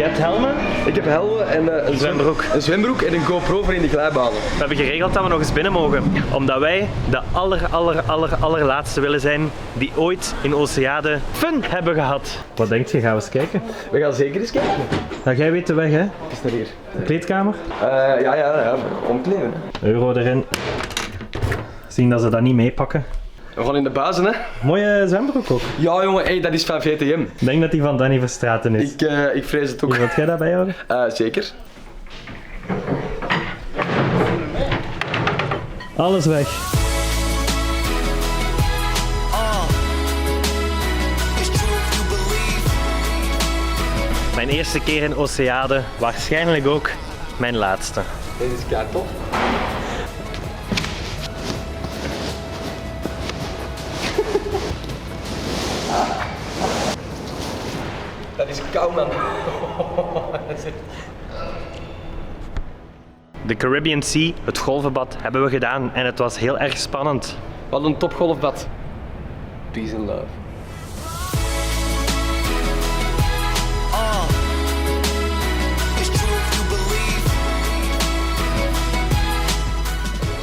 hebt helmen? Ik heb helmen en een zwembroek. Een zwembroek en een GoPro voor in de glijbanen. We hebben geregeld dat we nog eens binnen mogen. Omdat wij de allerlaatste willen zijn die ooit in Oceade fun hebben gehad. Wat denk je? Gaan we eens kijken? We gaan zeker eens kijken. Ja, jij weet de weg, hè? Het is naar hier. Kleedkamer? Ja. Omkleden. Euro erin. Zien dat ze dat niet meepakken. We gaan in de buizen, hè. Mooie zwembroek ook. Ja, jongen, hey, dat is van VTM. Ik denk dat die van Danny Verstraeten is. Ik vrees het ook. Wilt jij dat bijhouden? Zeker. Alles weg. Mijn eerste keer in Oceade, waarschijnlijk ook mijn laatste. Dit is keitof. Dat is koud, man. De Caribbean Sea, het golvenbad, hebben we gedaan en het was heel erg spannend. Wat een topgolfbad. Peace and love.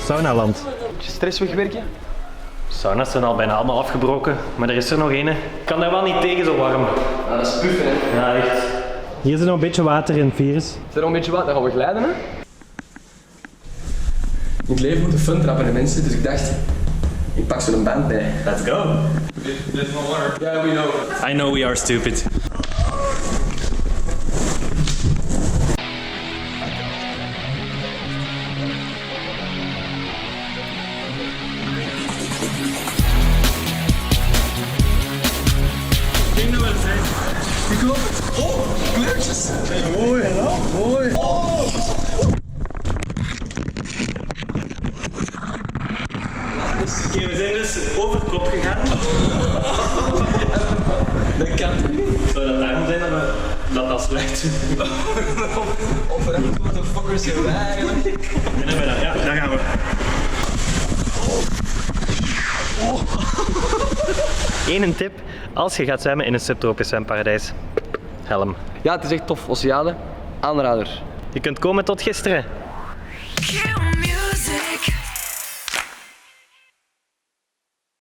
Saunaland. Stress wegwerken? Sauna's zijn al bijna allemaal afgebroken, maar er is er nog één. Ik kan daar wel niet tegen zo warm. Ja, dat is puffen, hè. Ja, echt. Hier zit nog een beetje water in, Virus. Is er nog een beetje wat? Dan gaan we glijden, hè. In het leven moeten fun trappen, hè, mensen. Dus ik dacht, ik pak zo'n band bij. Let's go. There's no water. Yeah, we know. I know we are stupid. Ik geloof het. Oh, kleurtjes. Mooi. Mooi. Oh. Oké, we zijn dus over kop gegaan. Dat kan toch niet? Zou dat daarom zijn dat dat slecht is? Of er echt wat de fuckers zijn wij eigenlijk. En dan ben je ja, daar gaan we. Eén tip, als je gaat zwemmen in een subtropisch zwemparadijs. Helm. Ja, het is echt tof. Oceade. Aanrader. Je kunt komen tot gisteren.